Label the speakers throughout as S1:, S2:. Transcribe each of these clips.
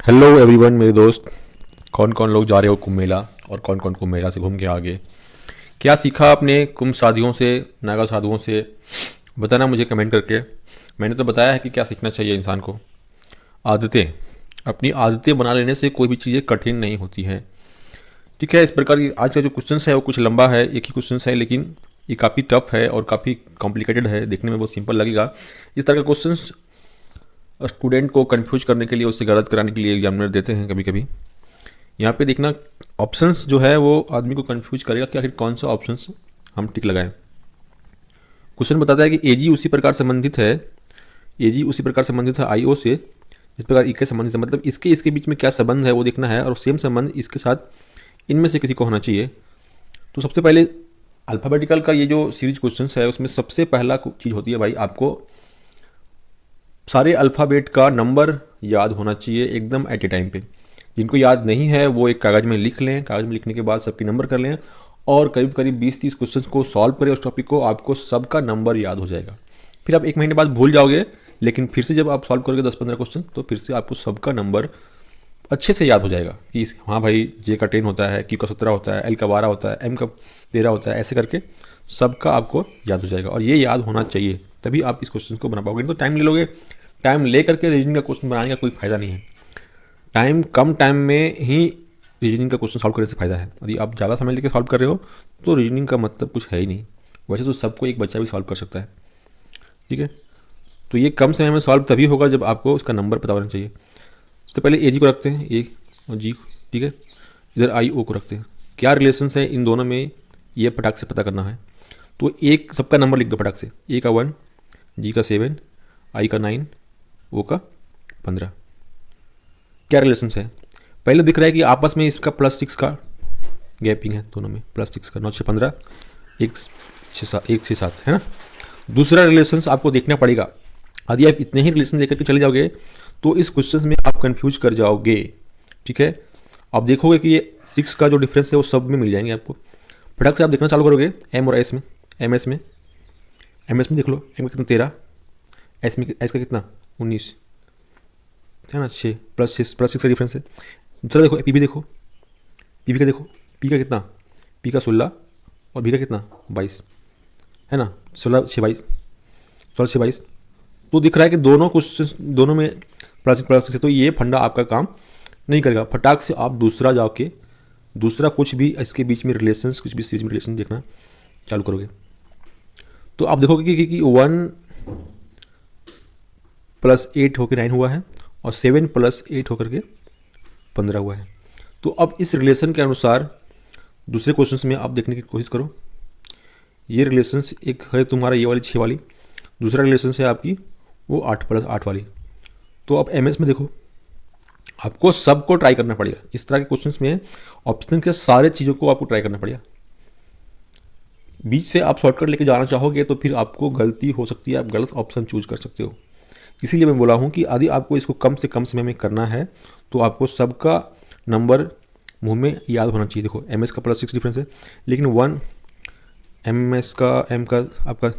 S1: Hello everyone मेरे दोस्त। कौन कौन लोग जा रहे हो कुंभ मेला और कौन कौन कुंभ मेला से घूम के आगे क्या सीखा आपने कुंभ साधियों से, नागा साधुओं से? बताना मुझे कमेंट करके। मैंने तो बताया है कि क्या सीखना चाहिए इंसान को। आदतें, अपनी आदतें बना लेने से कोई भी चीज़ें कठिन नहीं होती हैं। ठीक है, इस प्रकार की आज का जो क्वेश्चन है वो कुछ लंबा है, एक ही क्वेश्चन है, लेकिन ये काफ़ी टफ है और काफ़ी कॉम्प्लिकेटेड है। देखने में बहुत सिंपल लगेगा। इस तरह का क्वेश्चन स्टूडेंट को कंफ्यूज करने के लिए, उससे गलत कराने के लिए एग्जामिनर देते हैं कभी कभी। यहाँ पे देखना, ऑप्शंस जो है वो आदमी को कंफ्यूज करेगा कि आखिर कौन सा ऑप्शंस हम टिक लगाएं। क्वेश्चन बताता है कि एजी उसी प्रकार संबंधित है, एजी उसी प्रकार संबंधित है आईओ से जिस प्रकार इके संबंधित है। मतलब इसके इसके बीच में क्या संबंध है वो देखना है, और सेम संबंध इसके साथ इनमें से किसी को होना चाहिए। तो सबसे पहले अल्फ़ाबेटिकल का ये जो सीरीज क्वेश्चन है उसमें सबसे पहला चीज़ होती है भाई, आपको सारे अल्फ़ाबेट का नंबर याद होना चाहिए एकदम एट ए टाइम पे। जिनको याद नहीं है वो एक कागज़ में लिख लें, कागज़ में लिखने के बाद सबके नंबर कर लें और करीब करीब 20-30 क्वेश्चन को सॉल्व करें उस टॉपिक को, आपको सबका नंबर याद हो जाएगा। फिर आप एक महीने बाद भूल जाओगे, लेकिन फिर से जब आप सॉल्व करोगे 10-15 क्वेश्चन तो फिर से आपको सबका नंबर अच्छे से याद हो जाएगा कि हाँ भाई, जे का 10 होता है, क्यू का 17 होता है, एल का 12 होता है, एम का 13 होता है। ऐसे करके सबका आपको याद हो जाएगा, और ये याद होना चाहिए, तभी आप इस क्वेश्चन को बना पाओगे। नहीं तो टाइम ले लोगे, टाइम ले करके रीजनिंग का क्वेश्चन बनाने का कोई फ़ायदा नहीं है। कम टाइम में ही रीजनिंग का क्वेश्चन सॉल्व करने से फ़ायदा है। यदि आप ज़्यादा समय लेकर सॉल्व कर रहे हो तो रीजनिंग का मतलब कुछ है ही नहीं। वैसे तो सबको एक बच्चा भी सॉल्व कर सकता है। ठीक है, तो ये कम समय में सॉल्व तभी होगा जब आपको उसका नंबर पता होना चाहिए। सबसे पहले ए जी को रखते हैं, ए और जी। ठीक है, इधर आई ओ को रखते हैं। क्या रिलेशन है इन दोनों में, ये फटाक से पता करना है। तो एक सबका नंबर लिख दो फटाक से। ए का 1, जी का 7, आई का 9, ओ का 15। क्या रिलेशन है? पहले दिख रहा है कि आपस में इसका +6 का गैपिंग है, दोनों में +6 का। 9 से 15, 1 से 7 है ना। दूसरा रिलेशन आपको देखना पड़ेगा। यदि आप इतने ही रिलेशन लेकर के चले जाओगे तो इस क्वेश्चन में आप कंफ्यूज कर जाओगे। ठीक है, आप देखोगे कि ये 6 का जो डिफरेंस है वो सब में मिल जाएंगे आपको। फटाक से आप देखना चालू करोगे एम और एस में। एम एस में देख लो, एम का कितना 13, एस का कितना 19 है ना, 6 +6 का डिफरेंस है। दूसरा देखो पी भी देखो, पी भी का देखो, पी का कितना, पी का 16 और बी का कितना 22 है ना। 16 से 22 तो दिख रहा है कि दोनों क्वेश्चन दोनों में +6 है। तो ये फंडा आपका काम नहीं करेगा। फटाक से आप दूसरा जाके दूसरा कुछ भी इसके बीच में रिलेशंस, कुछ भी सीरीज में रिलेशन देखना चालू करोगे तो आप देखोगे कि 1 + 8 होकर 9 हुआ है और 7 + 8 होकर के 15 हुआ है। तो अब इस रिलेशन के अनुसार दूसरे क्वेश्चन में आप देखने की कोशिश करो। ये रिलेशन एक है तुम्हारा ये वाली 6 वाली, दूसरा रिलेशन है आपकी वो 8 + 8 वाली। तो अब एम एस में देखो, आपको सबको ट्राई करना पड़ेगा। इस तरह के क्वेश्चंस में ऑप्शन के सारे चीज़ों को आपको ट्राई करना पड़ेगा। बीच से आप शॉर्टकट लेके जाना चाहोगे तो फिर आपको गलती हो सकती है, आप गलत ऑप्शन चूज कर सकते हो। इसीलिए मैं बोला हूँ कि यदि आपको इसको कम से कम समय में करना है तो आपको सबका नंबर मुंह में याद होना चाहिए। देखो एम एस का +6 डिफरेंस है, लेकिन 1 एम एस का आपका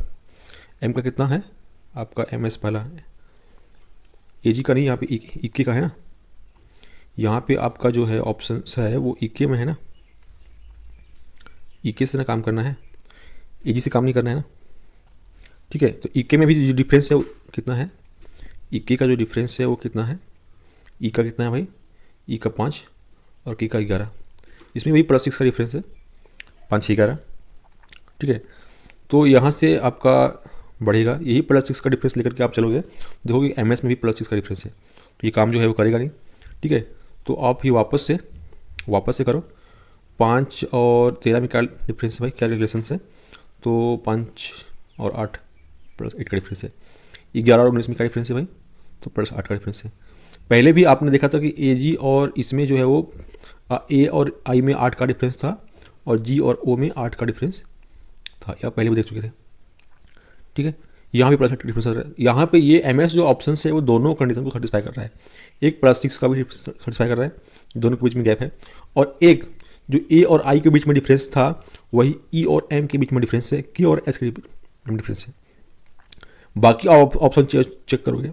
S1: एम का कितना है, आपका एम एस पहला है, ए जी का नहीं, यहाँ पे इक्के का है ना। यहाँ पे आपका जो है ऑप्शन है वो इक्के में है ना, इक्के से ना काम करना है, ए जी से काम नहीं करना है ना। ठीक है, तो इक्के में भी जो डिफरेंस है वो कितना है, इक्के का जो डिफरेंस है वो कितना है, ई का कितना है भाई, ई का 5 और के का 11। इसमें वही +6 का डिफरेंस है, 5 6 11। ठीक है, तो यहाँ से आपका बढ़ेगा, यही +6 का डिफरेंस लेकर के आप चलोगे, देखोगे एम एस में भी +6 का डिफरेंस है, तो ये काम जो है वो करेगा नहीं। ठीक है, तो आप ही वापस से करो। 5 और 13 में क्या डिफरेंस है भाई, क्या रिलेशन है? तो 5 और 8 +8 का डिफरेंस है। 11 और 19 में क्या डिफरेंस है भाई, तो +8 का डिफरेंस है। पहले भी आपने देखा था कि ए जी और इसमें जो है वो ए और आई में 8 का डिफरेंस था और जी और ओ में 8 का डिफरेंस था, या पहले भी देख चुके थे। ठीक है, यहाँ भी +8 का डिफरेंस आ रहा है। यहाँ पे ये एम एस जो ऑप्शन है वो दोनों कंडीशन को सेटिस्फाई कर रहा है। एक +6 का भी सेटिस्फाई कर रहा है, दोनों के बीच में गैप है, और एक जो ए और आई के बीच में डिफरेंस था वही ई और एम के बीच में डिफरेंस है, के और एस के बीच में डिफरेंस है। बाकी आप ऑप्शन चेक करोगे,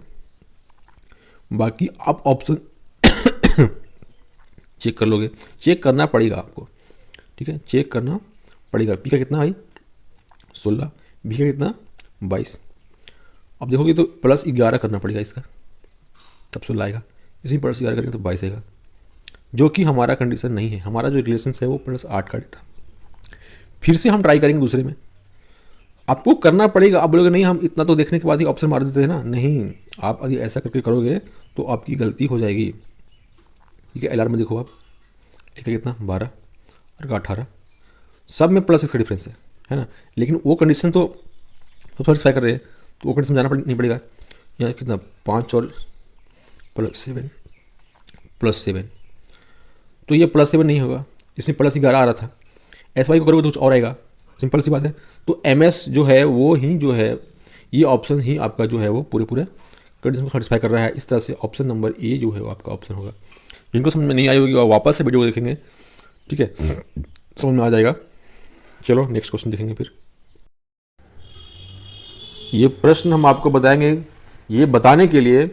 S1: बाकी आप ऑप्शन चेक कर लोगे, चेक करना पड़ेगा आपको, ठीक है, चेक करना पड़ेगा। पी का कितना भाई 16, बी का कितना 22। अब देखोगे तो +11 करना पड़ेगा इसका, तब 16 आएगा। इसमें +11 करेंगे तो 22 आएगा, जो कि हमारा कंडीशन नहीं है। हमारा जो रिलेशन है वो +8 का डेटा। फिर से हम ट्राई करेंगे दूसरे में, आपको करना पड़ेगा। आप बोलोगे नहीं हम इतना तो देखने के बाद ही ऑप्शन मार देते हैं ना, नहीं, आप यदि ऐसा करके करोगे तो आपकी गलती हो जाएगी। ठीक है, LR में देखो आप, एक का कितना 12 और का 18, सब में +6 का डिफरेंस है ना। लेकिन वो कंडीशन तो सब सेटिस्फाई कर रहे हैं, तो वो कंडीशन जाना नहीं पड़ेगा। यहाँ कितना 5 और +7, तो ये +7 नहीं होगा, इसमें +11 आ रहा था। SY को करोगे तो कुछ और आएगा, सिंपल सी बात है। तो MS जो है वो ही जो है, ये ऑप्शन ही आपका जो है वो पूरे कंडीशन को सेटिस्फाई कर रहा है। इस तरह से ऑप्शन नंबर A जो है वो आपका ऑप्शन होगा। जिनको समझ में नहीं आई होगी वो वापस से वीडियो को देखेंगे, ठीक है, समझ में आ जाएगा। चलो नेक्स्ट क्वेश्चन देखेंगे। फिर ये प्रश्न हम आपको बताएंगे ये बताने के लिए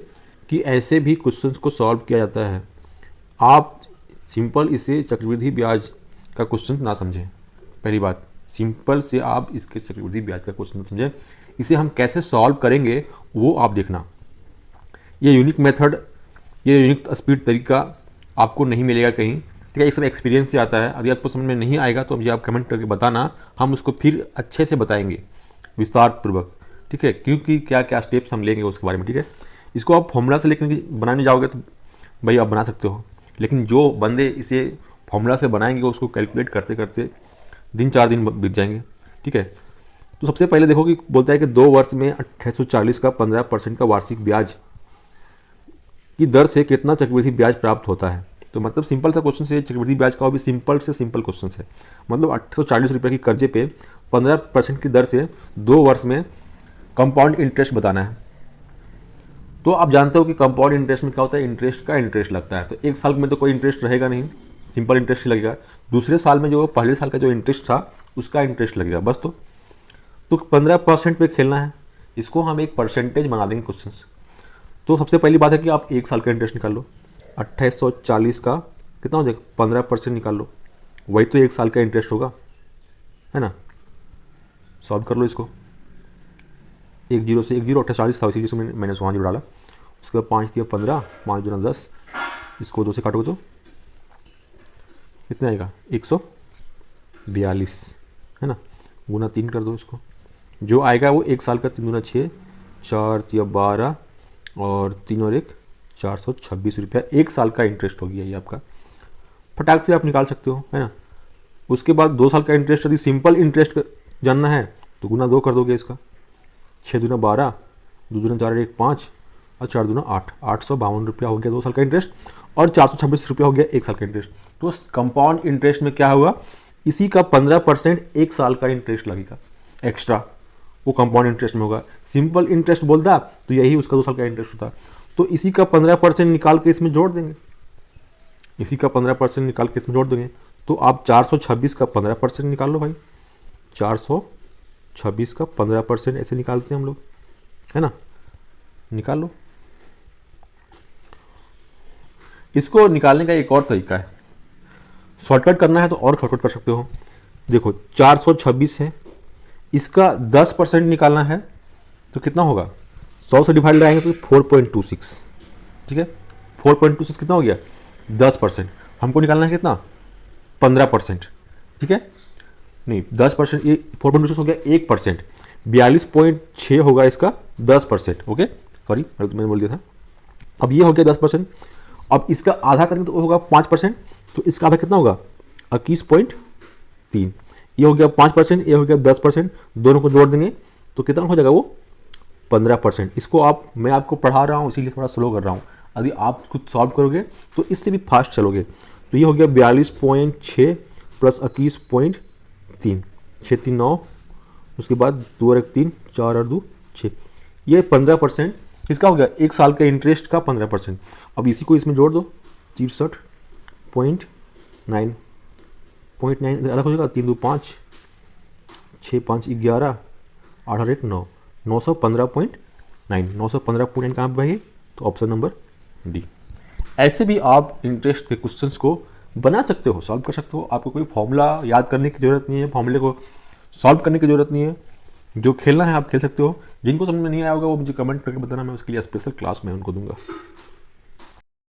S1: कि ऐसे भी क्वेश्चंस को सॉल्व किया जाता है। आप सिंपल इसे चक्रवृद्धि ब्याज का क्वेश्चन ना समझें। पहली बात, सिंपल से आप इसके चक्रवृद्धि ब्याज का क्वेश्चन समझें, इसे हम कैसे सॉल्व करेंगे वो आप देखना। ये यूनिक मेथड, ये यूनिक स्पीड तरीका आपको नहीं मिलेगा कहीं, ठीक है। ये सब एक्सपीरियंस से आता है। यदि आपको समझ में नहीं आएगा तो मुझे आप कमेंट करके बताना, हम उसको फिर अच्छे से बताएंगे विस्तार पूर्वक, ठीक है, क्योंकि क्या क्या स्टेप्स हम लेंगे उसके बारे में, ठीक है। इसको आप फॉर्मूला से लेकर बनाने जाओगे तो भाई आप बना सकते हो, लेकिन जो बंदे इसे फॉर्मूला से बनाएंगे उसको कैलकुलेट करते करते 4 दिन बीत जाएंगे, ठीक है। तो सबसे पहले देखो कि बोलता है कि 2 वर्ष में 2840 का 15% का वार्षिक ब्याज की दर से कितना चक्रवृद्धि ब्याज प्राप्त होता है। तो मतलब सिंपल सा क्वेश्चन से चक्रवृद्धि ब्याज का भी सिंपल से सिंपल क्वेश्चन है। मतलब 840 रुपये की कर्जे पे 15% की दर से 2 वर्ष में कंपाउंड इंटरेस्ट बताना है। तो आप जानते हो कि कंपाउंड इंटरेस्ट में क्या होता है, इंटरेस्ट का इंटरेस्ट लगता है। तो एक साल में तो कोई इंटरेस्ट रहेगा नहीं, सिंपल इंटरेस्ट ही लगेगा। दूसरे साल में जो पहले साल का जो इंटरेस्ट था उसका इंटरेस्ट लगेगा बस। तो 15% पे खेलना है, इसको हम एक परसेंटेज बना देंगे क्वेश्चन। तो सबसे पहली बात है कि आप 1 साल का इंटरेस्ट निकाल लो। 2840 का कितना हो जाएगा 15% निकाल लो, वही तो 1 साल का इंटरेस्ट होगा, है ना। सॉल्व कर लो इसको। 1 0 से 1 0 2840 था, इसी से मैंने 100 डाला। उसके बाद 5 दिया 15, 5 दूना 10, इसको 2 से काटोगे तो कितना आएगा 142, है ना। गुना 3 कर दो इसको, जो आएगा वो 1 साल का 3 दूना 6, 4 या 12 और 3 और 1 426 रुपया 1 साल का इंटरेस्ट हो गया ये आपका। फटाक से आप निकाल सकते हो, है ना। उसके बाद 2 साल का इंटरेस्ट, यदि सिंपल इंटरेस्ट जानना है तो गुना 2 कर दोगे इसका। 6 दूना 12, 2 दूना 4 1 5 और 4 दूना 8, 852 रुपया हो गया 2 साल का इंटरेस्ट, और 426 रुपया हो गया 1 साल का इंटरेस्ट। तो कंपाउंड इंटरेस्ट में क्या होगा, इसी का 15% 1 साल का इंटरेस्ट लगेगा एक्स्ट्रा, वो कंपाउंड इंटरेस्ट में होगा। सिंपल इंटरेस्ट बोलता तो यही उसका 2 साल का इंटरेस्ट होता। तो इसी का 15% निकाल के इसमें जोड़ देंगे, इसी का 15% निकाल के इसमें जोड़ देंगे। तो आप 426 का 15% निकाल लो भाई, 426 का 15% ऐसे निकालते हैं हम लोग, है ना। निकाल लो। इसको निकालने का एक और तरीका है, शॉर्टकट करना है तो और शॉर्टकट कर सकते हो। देखो 426 है, इसका 10% निकालना है तो कितना होगा, 100 से डिवाइड लगाएंगे तो 4.26, ठीक है। 4.26 कितना हो गया 10%। हमको निकालना है कितना 15%, ठीक है। नहीं 10%, ये 4.26 हो गया 1%, 42.6 होगा इसका 10%, ओके सॉरी मैंने बोल दिया था। अब ये हो गया 10%, अब इसका आधा करेंगे तो होगा 5%, तो इसका आधा कितना होगा 21.3। ये हो गया 5%, ये हो गया 10%, दोनों को जोड़ देंगे तो कितना हो जाएगा वो 15%। इसको मैं आपको पढ़ा रहा हूँ इसीलिए थोड़ा स्लो कर रहा हूँ, यदि आप खुद सॉल्व करोगे तो इससे भी फास्ट चलोगे। तो ये हो गया 42.6 प्लस 21.3, 6 3 9, उसके बाद 2 और 1 3, 4 और 2 6, ये 15% इसका हो गया 1 साल के इंटरेस्ट का 15%। अब इसी को इसमें जोड़ दो 63.9 अलग हो जाएगा, 3 2 5, 6 5 11, 8 और 1 9, 915.9, 915.9 कहाँ पे भाई, तो ऑप्शन नंबर डी। ऐसे भी आप इंटरेस्ट के क्वेश्चंस को बना सकते हो, सॉल्व कर सकते हो। आपको कोई फॉर्मूला याद करने की ज़रूरत नहीं है, फॉर्मूले को सॉल्व करने की ज़रूरत नहीं है। जो खेलना है आप खेल सकते हो। जिनको समझ में नहीं आया होगा वो मुझे कमेंट करके बताना, मैं उसके लिए स्पेशल क्लास में उनको दूंगा।